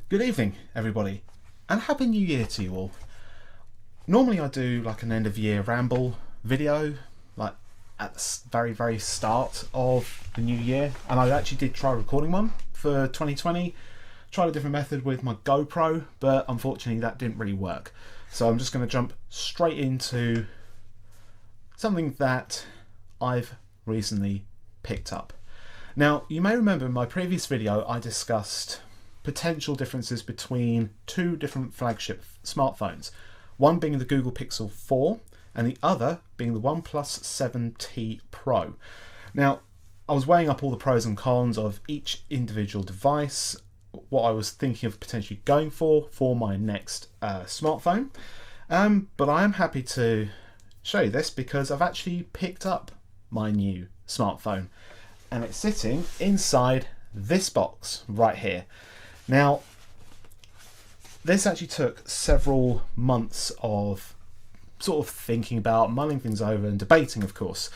Good evening, everybody, and Happy New Year to you all. Normally I do like an end of year ramble video, like at the very start of the new year, and I actually did try recording one for 2020. Tried a different method with my GoPro, but unfortunately that didn't really work. So I'm just going to jump straight into something that I've recently picked up. Now, you may remember in my previous video I discussed potential differences between two different flagship smartphones, one being the Google Pixel 4 and the other being the OnePlus 7T Pro. Now, I was weighing up all the pros and cons of each individual device, what I was thinking of potentially going for my next smartphone, but I am happy to show you this because I've actually picked up my new smartphone and it's sitting inside this box right here. Now, this actually took several months of sort of thinking about, mulling things over and debating, of course,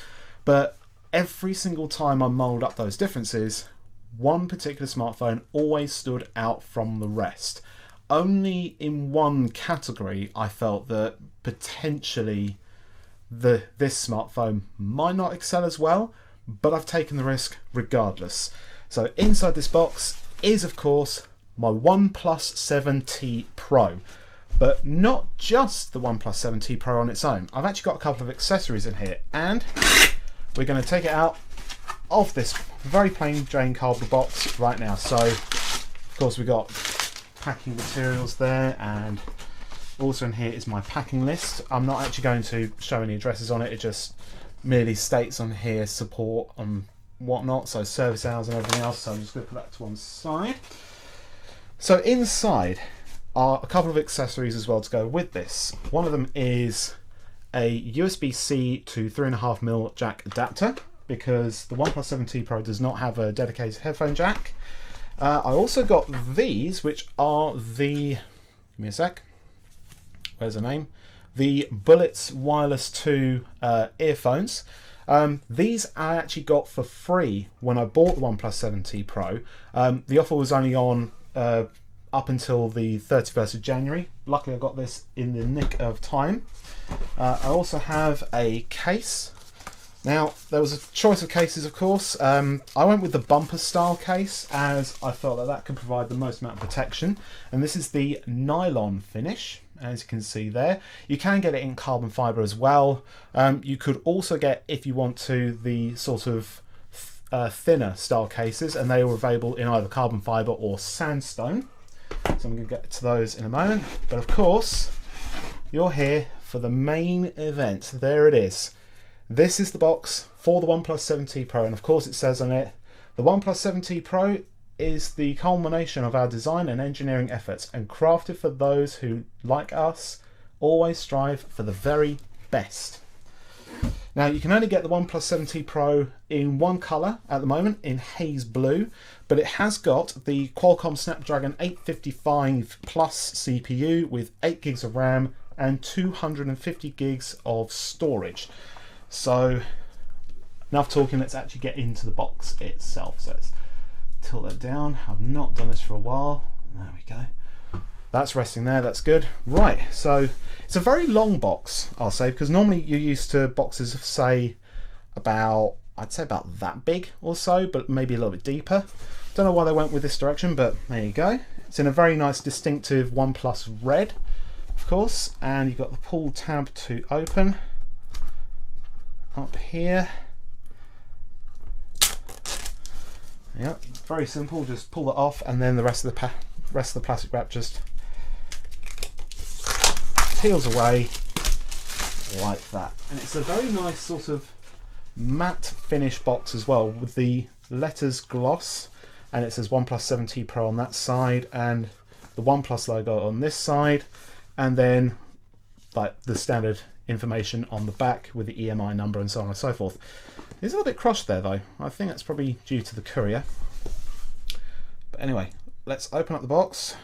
but every single time I mulled up those differences, one particular smartphone always stood out from the rest. Only in one category I felt that potentially this smartphone might not excel as well, but I've taken the risk regardless. So inside this box is, of course, my OnePlus 7T Pro, but not just the OnePlus 7T Pro on its own. I've actually got a couple of accessories in here, and we're going to take it out of this very plain Jane cardboard box right now. So, of course, we've got packing materials there, and also in here is my packing list. I'm not actually going to show any addresses on it, it just merely states on here support and whatnot, so service hours and everything else, so I'm just going to put that to one side. So inside are a couple of accessories as well to go with this. One of them is a USB-C to 3.5mm jack adapter, because the OnePlus 7T Pro does not have a dedicated headphone jack. I also got these, which are the, give me a sec, where's the name? The Bullets Wireless 2 earphones. These I actually got for free when I bought the OnePlus 7T Pro. The offer was only on up until the 31st of January. Luckily I got this in the nick of time. I also have a case. Now, there was a choice of cases, of course. I went with the bumper style case as I felt that that could provide the most amount of protection, and this is the nylon finish, as you can see there. You can get it in carbon fibre as well. You could also get, if you want to, the sort of thinner style cases, and they are available in either carbon fibre or sandstone. So I'm going to get to those in a moment. But of course, you're here for the main event. There it is. This is the box for the OnePlus 7T Pro, and of course it says on it, the OnePlus 7T Pro is the culmination of our design and engineering efforts and crafted for those who, like us, always strive for the very best. Now, you can only get the OnePlus 7T Pro in one colour at the moment, in haze blue, but it has got the Qualcomm Snapdragon 855 Plus CPU with 8 gigs of RAM and 250 gigs of storage. So, enough talking, let's actually get into the box itself. So let's tilt that down. I've not done this for a while. There we go. That's resting there, that's good. Right, so it's a very long box, I'll say, because normally you're used to boxes of, say, about, I'd say about that big or so, but maybe a little bit deeper. Don't know why they went with this direction, but there you go. It's in a very nice distinctive OnePlus red, of course, and you've got the pull tab to open up here. Yep, very simple, just pull it off, and then the rest of the plastic wrap just peels away like that. And it's a very nice sort of matte finish box as well, with the letters gloss, and it says OnePlus 7T Pro on that side and the OnePlus logo on this side, and then like the standard information on the back with the EMI number and so on and so forth. It's a little bit crushed there though. I think that's probably due to the courier. But anyway, let's open up the box.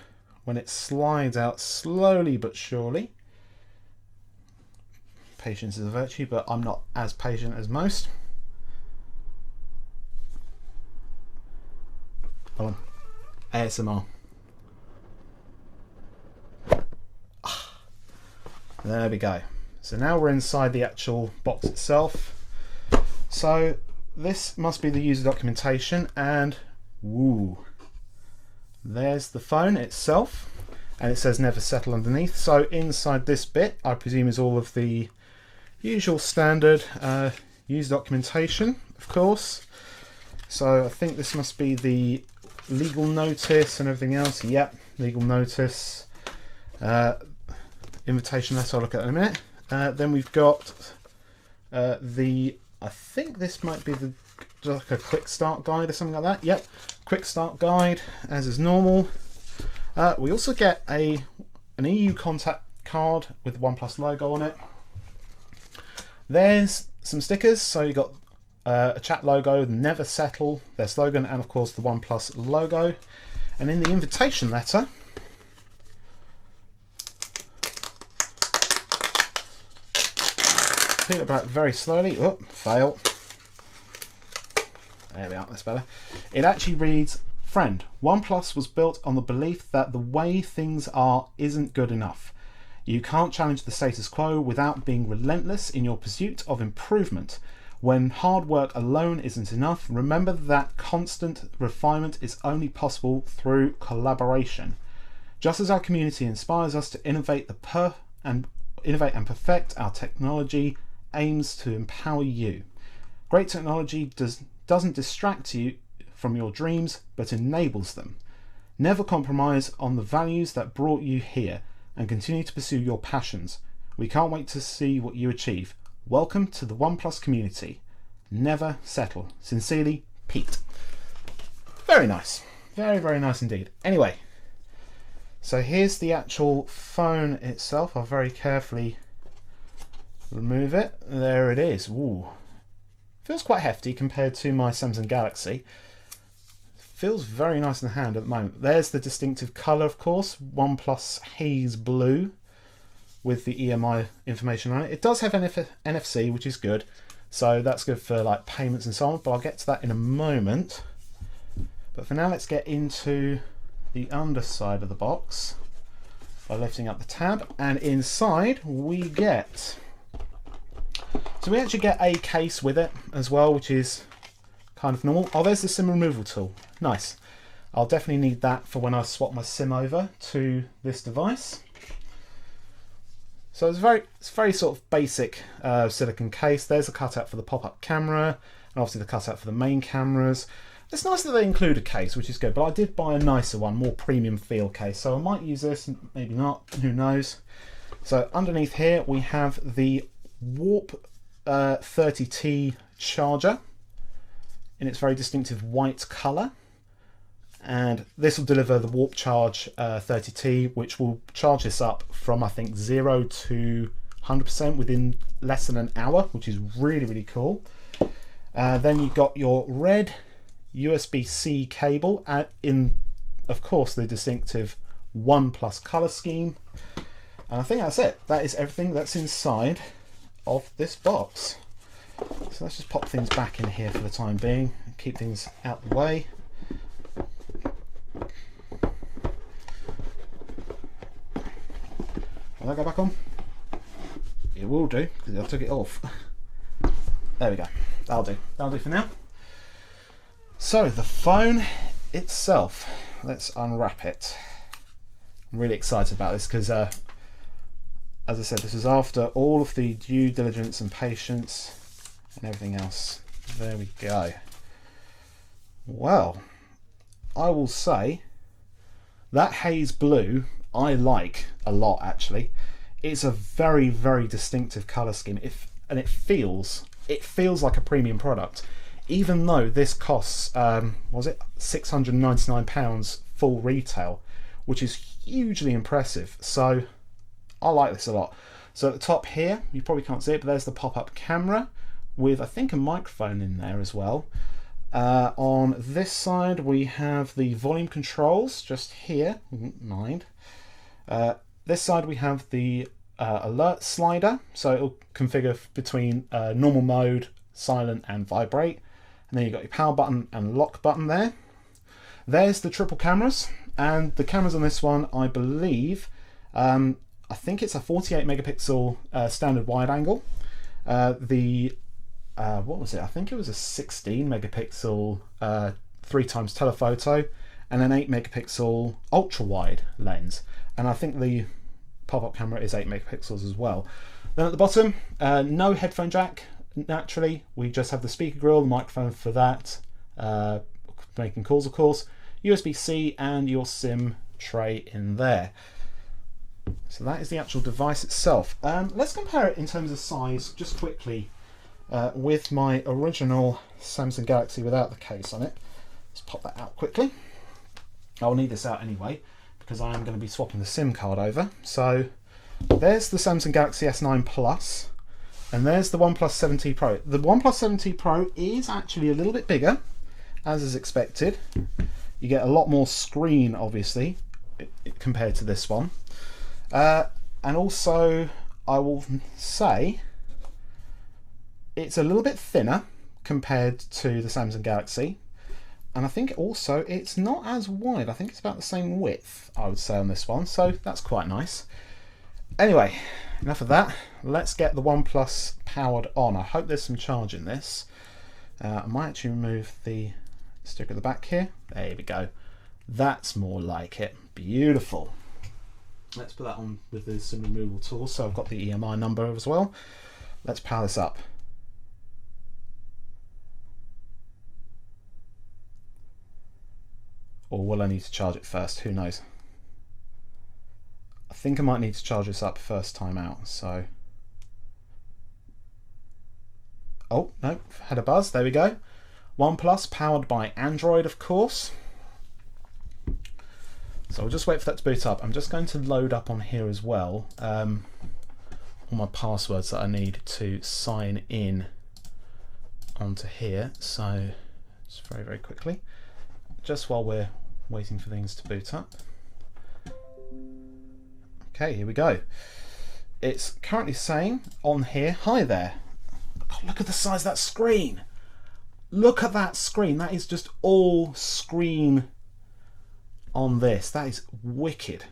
When it slides out slowly but surely. Patience is a virtue, but I'm not as patient as most. Hold on. ASMR. There we go. So now we're inside the actual box itself. So this must be the user documentation, and woo, there's the phone itself, and it says never settle underneath. So inside this bit, I presume, is all of the usual standard user documentation, of course. So I think this must be the legal notice and everything else. Yep, legal notice, invitation letter. I'll look at in a minute. Then we've got I think this might be like a quick start guide or something like that. Yep, quick start guide as is normal. We also get an EU contact card with the OnePlus logo on it. There's some stickers. So you got a chat logo, never settle, their slogan, and of course the OnePlus logo. And in the invitation letter, peel it back very slowly. Oh, fail. There we are, that's better. It actually reads, "Friend, OnePlus was built on the belief that the way things are isn't good enough. You can't challenge the status quo without being relentless in your pursuit of improvement. When hard work alone isn't enough, remember that constant refinement is only possible through collaboration. Just as our community inspires us to innovate and perfect our technology, aims to empower you. Great technology doesn't distract you from your dreams, but enables them. Never compromise on the values that brought you here, and continue to pursue your passions. We can't wait to see what you achieve. Welcome to the OnePlus community. Never settle. Sincerely, Pete." Very nice. Very, very nice indeed. Anyway, so here's the actual phone itself. I'll very carefully remove it. There it is. Ooh. Feels quite hefty compared to my Samsung Galaxy. Feels very nice in the hand at the moment. There's the distinctive colour, of course, OnePlus Haze Blue with the EMI information on it. It does have NFC, which is good. So that's good for like payments and so on, but I'll get to that in a moment. But for now, let's get into the underside of the box by lifting up the tab, and inside we get... So we actually get a case with it as well, which is kind of normal. Oh, there's the SIM removal tool. Nice. I'll definitely need that for when I swap my SIM over to this device. So it's very sort of basic silicone case. There's a cutout for the pop-up camera, and obviously the cutout for the main cameras. It's nice that they include a case, which is good, but I did buy a nicer one, more premium feel case, so I might use this, maybe not, who knows. So underneath here we have the Warp 30T charger in its very distinctive white colour, and this will deliver the Warp Charge 30T, which will charge this up from I think 0 to 100% within less than an hour, which is really, really cool. Then you've got your red USB-C cable in, of course, the distinctive OnePlus colour scheme. And I think that's it. That is everything that's inside of this box. So let's just pop things back in here for the time being and keep things out the way. Will that go back on? It will do, because I took it off. There we go. That'll do. That'll do for now. So the phone itself, let's unwrap it. I'm really excited about this because, as I said, this is after all of the due diligence and patience and everything else. There we go. Well, I will say that haze blue I like a lot, actually. It's a very, very distinctive colour scheme, and it feels like a premium product, even though this costs was it £699 full retail, which is hugely impressive. So I like this a lot. So at the top here, you probably can't see it, but there's the pop-up camera with I think a microphone in there as well. On this side we have the volume controls just here. Mind. This side we have the alert slider, so it'll configure between normal mode, silent and vibrate. And then you've got your power button and lock button there. There's the triple cameras, and the cameras on this one I believe I think it's a 48 megapixel standard wide angle. What was it? I think it was a 16 megapixel 3x telephoto and an 8 megapixel ultra wide lens. And I think the pop-up camera is 8 megapixels as well. Then at the bottom, no headphone jack. Naturally, we just have the speaker grill, the microphone for that, making calls of course, USB-C and your SIM tray in there. So that is the actual device itself. Let's compare it in terms of size just quickly with my original Samsung Galaxy without the case on it. Let's pop that out quickly. I'll need this out anyway because I am going to be swapping the SIM card over. So there's the Samsung Galaxy S9 Plus and there's the OnePlus 7T Pro. The OnePlus 7T Pro is actually a little bit bigger, as is expected. You get a lot more screen obviously compared to this one. And also I will say it's a little bit thinner compared to the Samsung Galaxy, and I think also it's not as wide. I think it's about the same width, I would say, on this one, so that's quite nice. Anyway, enough of that. Let's get the OnePlus powered on. I hope there's some charge in this. I might actually remove the sticker at the back here. There we go. That's more like it. Beautiful. Let's put that on with the SIM removal tool. So I've got the EMI number as well. Let's power this up. Or will I need to charge it first? Who knows? I think I might need to charge this up first time out. So, oh no, had a buzz. There we go. OnePlus powered by Android, of course. So I'll just wait for that to boot up. I'm just going to load up on here as well all my passwords that I need to sign in onto here. So just very, very quickly, just while we're waiting for things to boot up. Okay, here we go. It's currently saying on here, hi there. God, look at the size of that screen. Look at that screen. That is just all screen on this. That is wicked.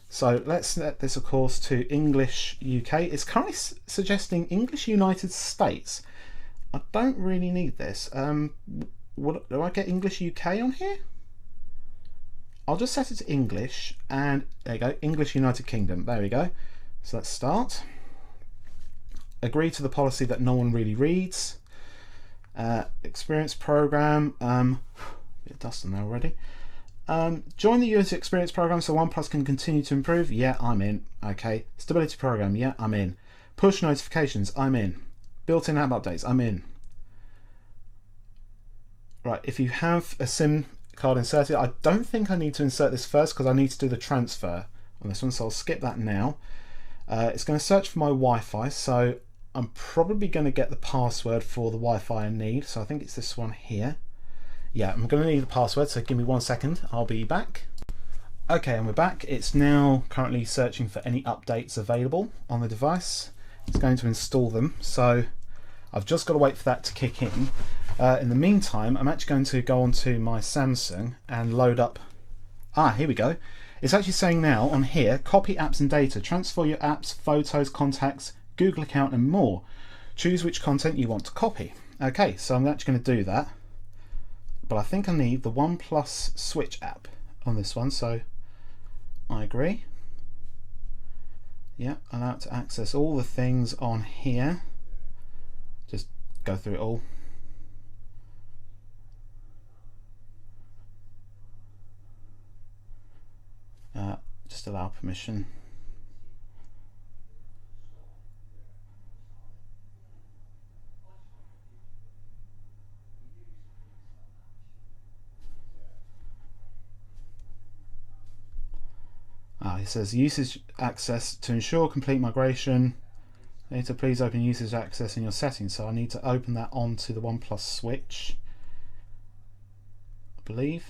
So let's set this, of course, to English UK. It's currently suggesting English United States. I don't really need this. What do I get? English UK on here? I'll just set it to English, and there you go, English United Kingdom. There we go. So let's start. Agree to the policy that no one really reads. Experience program. Bit of dust on there already. Join the user experience program so OnePlus can continue to improve. Yeah, I'm in. Okay. Stability program. Yeah, I'm in. Push notifications. I'm in. Built-in app updates. I'm in. Right, if you have a SIM card inserted, I don't think I need to insert this first because I need to do the transfer on this one, so I'll skip that now. It's going to search for my Wi-Fi, so I'm probably going to get the password for the Wi-Fi I need, so I think it's this one here. Yeah, I'm going to need the password, so give me 1 second, I'll be back. Okay, and we're back. It's now currently searching for any updates available on the device. It's going to install them, so I've just got to wait for that to kick in. In the meantime, I'm actually going to go onto my Samsung and load up. Here we go. It's actually saying now on here, copy apps and data, transfer your apps, photos, contacts, Google account and more. Choose which content you want to copy. Okay, so I'm actually going to do that. But I think I need the OnePlus Switch app on this one, so I agree. Yeah, allow it to access all the things on here. Just go through it all. Just allow permission. It says usage access to ensure complete migration. You need to please open usage access in your settings. So I need to open that onto the OnePlus Switch, I believe.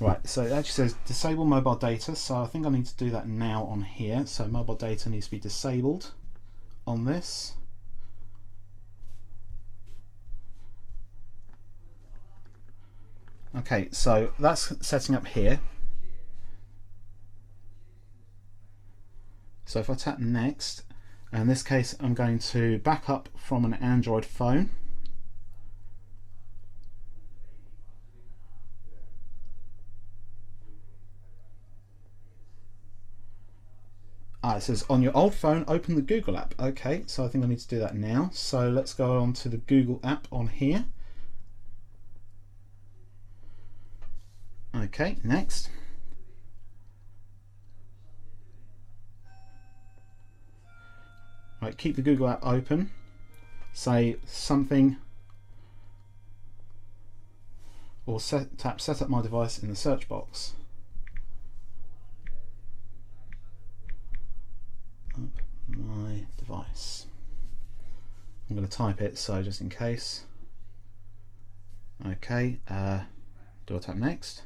Right, so it actually says disable mobile data, so I think I need to do that now on here. So mobile data needs to be disabled on this. Okay, so that's setting up here. So if I tap next, in this case I'm going to back up from an Android phone. It says on your old phone open the Google app. Okay, so I think I need to do that now. So let's go on to the Google app on here. Okay, next. Right, keep the Google app open. Say something, or tap set up my device in the search box. Up my device. I'm going to type it, so just in case. Okay, do I tap next?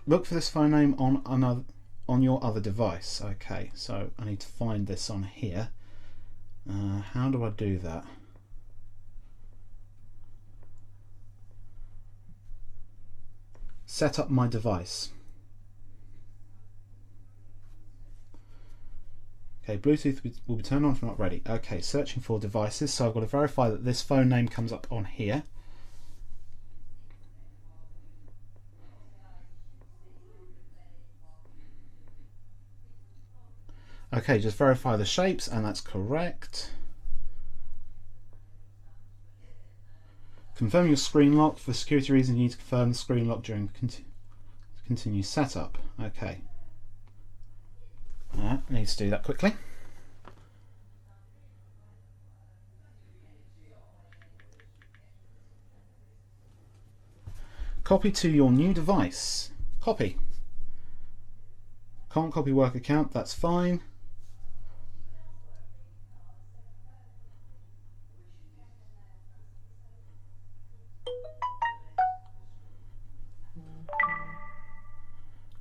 Look for this phone name on your other device. Okay, so I need to find this on here. How do I do that? Set up my device. Okay, Bluetooth will be turned on if not ready. Okay, searching for devices, so I've got to verify that this phone name comes up on here. Okay, just verify the shapes, and that's correct. Confirm your screen lock. For security reasons, you need to confirm the screen lock during continue setup. Okay. I need to do that quickly. Copy to your new device. Copy. Can't copy work account, that's fine.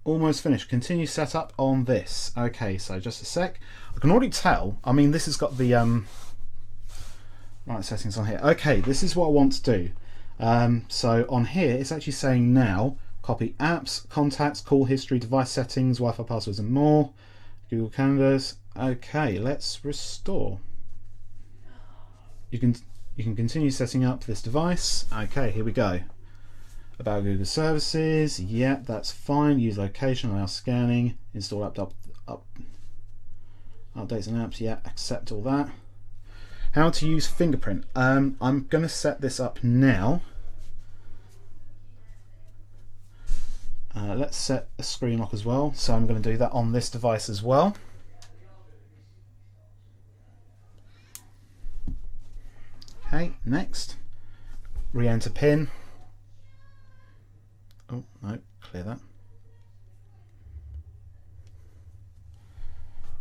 Almost finished. Continue setup on this. Okay, so just a sec. I can already tell. I mean, this has got the right settings on here. Okay, this is what I want to do. So on here, it's actually saying now copy apps, contacts, call history, device settings, Wi-Fi passwords, and more. Google calendars. Okay, let's restore. You can continue setting up this device. Okay, here we go. About Google services, yeah, that's fine. Use location, allow scanning, install updates and apps, yeah, accept all that. How to use fingerprint. I'm going to set this up now. Let's set a screen lock as well, so I'm going to do that on this device as well. Okay, next. Re-enter PIN. Oh, no, clear that.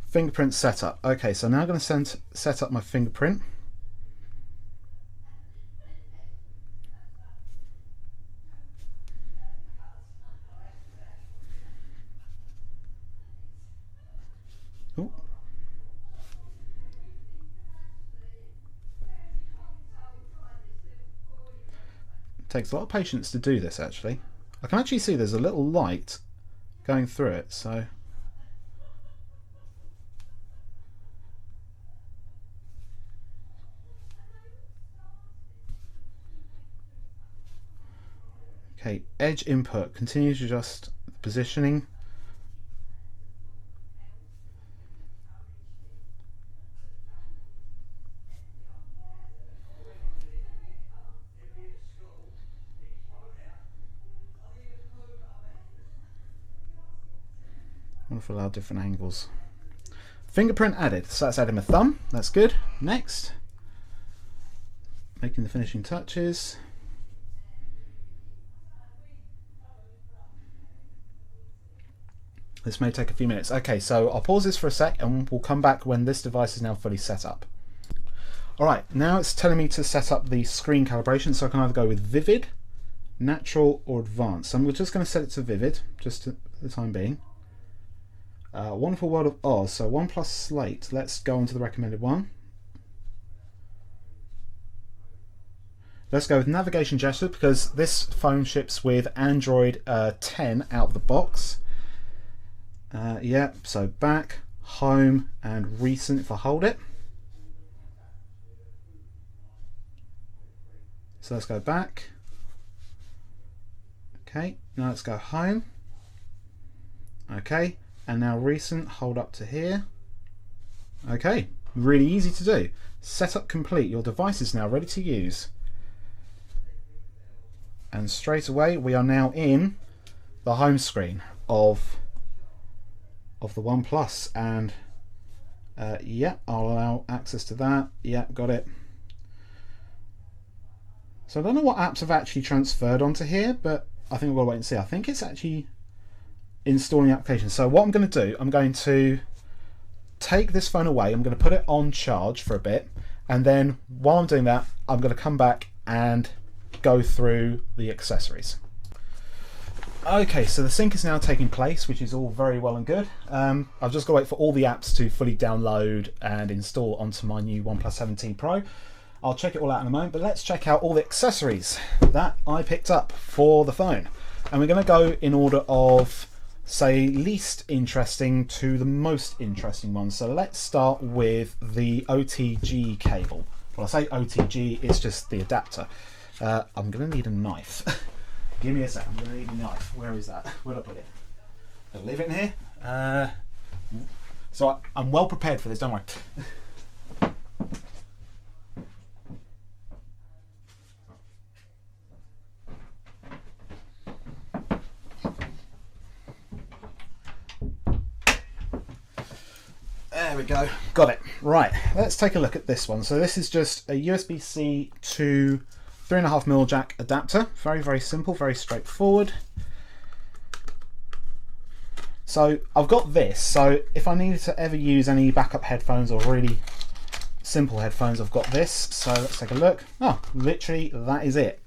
Fingerprint setup. Okay, so now I'm going to set up my fingerprint. Oh. It takes a lot of patience to do this, actually. I can actually see there's a little light going through it, so okay, edge input, continue to adjust the positioning. I want to allow different angles. Fingerprint added, so that's adding my thumb, that's good. Next, making the finishing touches. This may take a few minutes. Okay, so I'll pause this for a sec and we'll come back when this device is now fully set up. Alright, now it's telling me to set up the screen calibration, so I can either go with Vivid, Natural, or Advanced. So I'm just going to set it to Vivid, just for the time being. Wonderful World of Oz, so OnePlus Slate. Let's go on to the recommended one. Let's go with navigation gesture because this phone ships with Android 10 out of the box. Yeah, so back, home, and recent if I hold it. So let's go back. Okay, now let's go home. Okay, and now recent, hold up to here. Okay, really easy to do. Setup complete. Your device is now ready to use. And straight away we are now in the home screen of the OnePlus, and yeah, I'll allow access to that. Yeah, got it. So I don't know what apps have actually transferred onto here, but I think we'll wait and see. I think it's actually installing the application. So what I'm going to do, I'm going to take this phone away, I'm going to put it on charge for a bit, and then while I'm doing that, I'm going to come back and go through the accessories. Okay, so the sync is now taking place, which is all very well and good. I've just got to wait for all the apps to fully download and install onto my new OnePlus 17 Pro. I'll check it all out in a moment, but let's check out all the accessories that I picked up for the phone. And we're going to go in order of, say, least interesting to the most interesting one. So let's start with the OTG cable. Well, I say OTG, it's just the adapter. I'm going to need a knife. Give me a sec, I'm going to need a knife. Where is that? Where did I put it? I'll leave it in here. So I'm well prepared for this, don't worry. There we go, got it. Right, let's take a look at this one. So this is just a USB-C to 3.5mm jack adapter. Very, very simple, very straightforward. So I've got this, so if I needed to ever use any backup headphones or really simple headphones, I've got this. So let's take a look. Oh, literally that is it.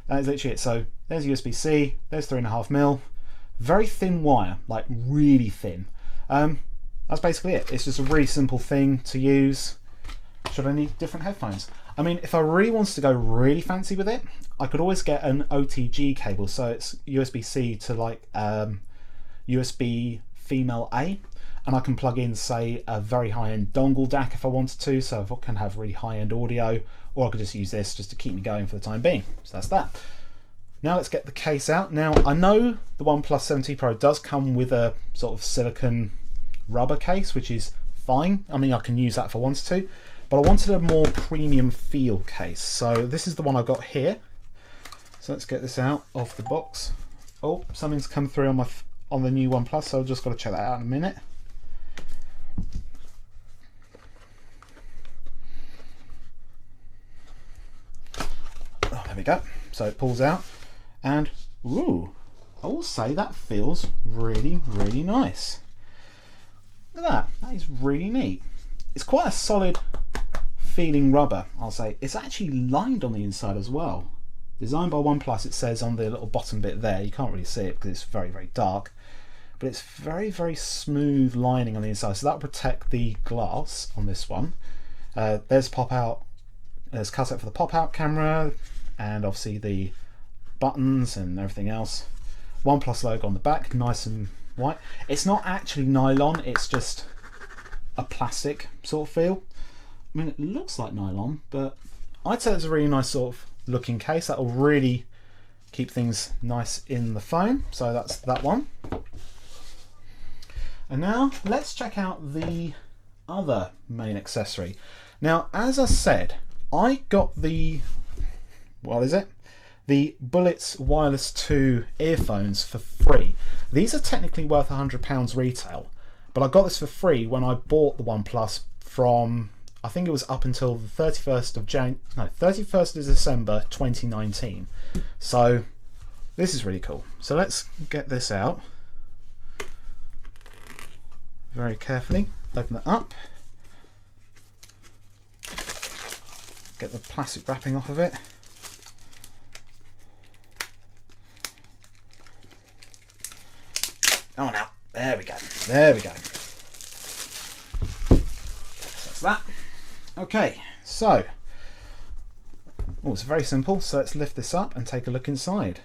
That is literally it. So there's USB-C, there's 3.5mm, very thin wire, like really thin. That's basically it. It's just a really simple thing to use should I need different headphones. I mean, if I really wanted to go really fancy with it, I could always get an OTG cable. So it's USB-C to like USB female A, and I can plug in, say, a very high-end dongle DAC if I wanted to, so if I can have really high-end audio, or I could just use this just to keep me going for the time being. So that's that. Now let's get the case out. Now I know the OnePlus 17 Pro does come with a sort of silicone rubber case, which is fine. I mean, I can use that if I wanted to, but I wanted a more premium feel case. So this is the one I got here. So let's get this out of the box. Oh, something's come through on the new OnePlus, so I've just got to check that out in a minute. Oh, there we go. So it pulls out, and ooh, I will say that feels really, really nice. Look at that, that is really neat. It's quite a solid feeling rubber, I'll say. It's actually lined on the inside as well. Designed by OnePlus, it says on the little bottom bit there. You can't really see it because it's very, very dark. But it's very, very smooth lining on the inside. So that'll protect the glass on this one. There's pop-out, there's cutout for the pop-out camera, and obviously the buttons and everything else. OnePlus logo on the back, nice and white. It's not actually nylon, it's just a plastic sort of feel. I mean, it looks like nylon, but I'd say it's a really nice sort of looking case that will really keep things nice in the phone. So that's that one. And now let's check out the other main accessory. Now, as I said, I got the, what is it? The Bullets Wireless 2 earphones for free. These are technically worth £100 retail, but I got this for free when I bought the OnePlus from, I think it was up until the 31st of December 2019. So this is really cool. So let's get this out very carefully. Open it up. Get the plastic wrapping off of it. Oh, now, there we go. There we go. So that's that. Okay, so Oh, it's very simple, so let's lift this up and take a look inside.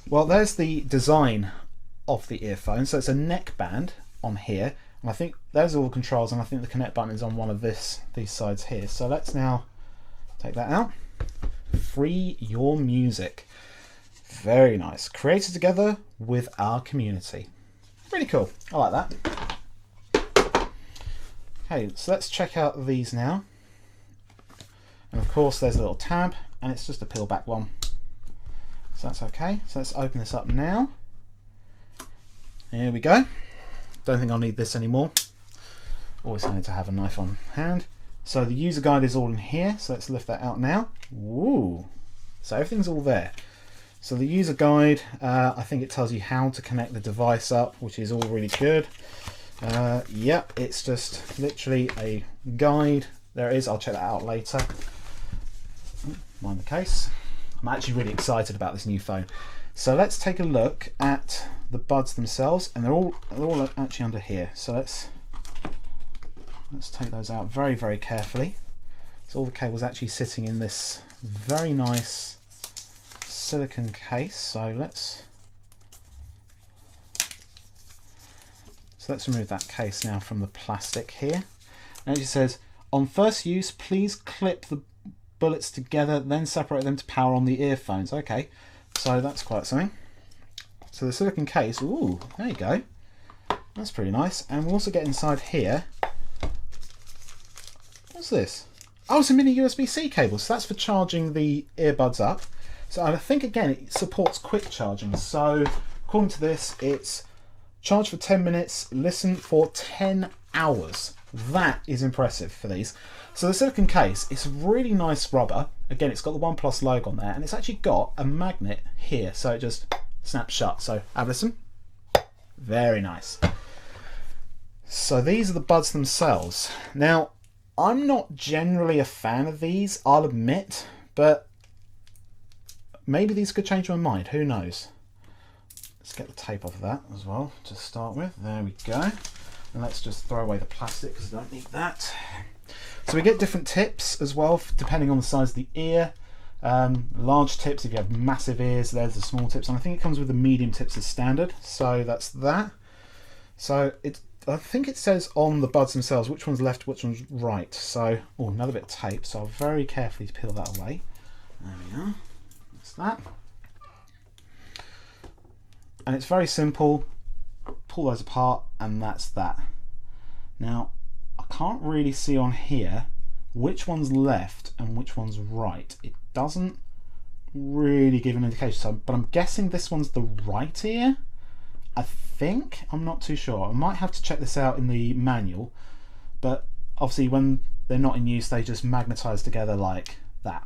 Well, there's the design of the earphone. So it's a neck band on here, and I think there's all the controls, and I think the connect button is on one of these sides here. So let's now take that out. Free your music. Very nice. Created together with our community. Really cool. I like that. Okay, so let's check out these now. And of course there's a little tab, and it's just a peel back one. So that's okay. So let's open this up now. Here we go. Don't think I'll need this anymore. Always handy to have a knife on hand. So the user guide is all in here. So let's lift that out now. Ooh. So everything's all there. So the user guide, I think it tells you how to connect the device up, which is all really good. Yep, it's just literally a guide. There it is. I'll check that out later. Mind the case. I'm actually really excited about this new phone. So let's take a look at the buds themselves, and they're all actually under here. So let's take those out very, very carefully. So all the cables actually sitting in this very nice silicone case. So let's remove that case now from the plastic here. And it says, on first use, please clip the bullets together, then separate them to power on the earphones. Okay, so that's quite something. So the silicone case, ooh, there you go. That's pretty nice. And we'll also get inside here. What's this? Oh, it's a mini USB-C cable. So that's for charging the earbuds up. So I think, again, it supports quick charging. So according to this, it's charge for 10 minutes, listen for 10 hours. That is impressive for these. So the silicone case, it's really nice rubber. Again, it's got the OnePlus logo on there, and it's actually got a magnet here, so it just snaps shut. So have a listen. Very nice. So these are the buds themselves. Now, I'm not generally a fan of these, I'll admit, but maybe these could change my mind. Who knows? Let's get the tape off of that as well to start with. There we go. And let's just throw away the plastic because I don't need that. So we get different tips as well, depending on the size of the ear. Large tips if you have massive ears, there's the small tips. And I think it comes with the medium tips as standard. So that's that. So I think it says on the buds themselves which one's left, which one's right. So, oh, another bit of tape. So I'll very carefully peel that away. There we are. That's that. And it's very simple. Pull those apart, and that's that. Now, I can't really see on here which one's left and which one's right. It doesn't really give an indication, so, but I'm guessing this one's the right ear. I think. I'm not too sure. I might have to check this out in the manual, but obviously when they're not in use, they just magnetize together like that.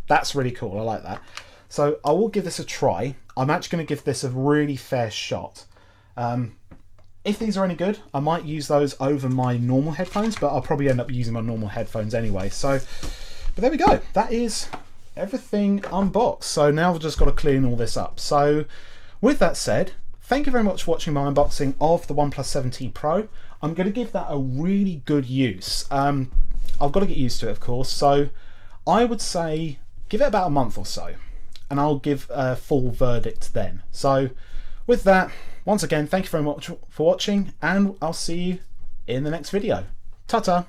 That's really cool. I like that. So I will give this a try. I'm actually going to give this a really fair shot. If these are any good, I might use those over my normal headphones, but I'll probably end up using my normal headphones anyway. So, but there we go. That is everything unboxed. So now I've just got to clean all this up. So with that said, thank you very much for watching my unboxing of the OnePlus 7T Pro. I'm going to give that a really good use. I've got to get used to it, of course. So I would say give it about a month or so, and I'll give a full verdict then. So with that, once again, thank you very much for watching, and I'll see you in the next video. Ta-ta!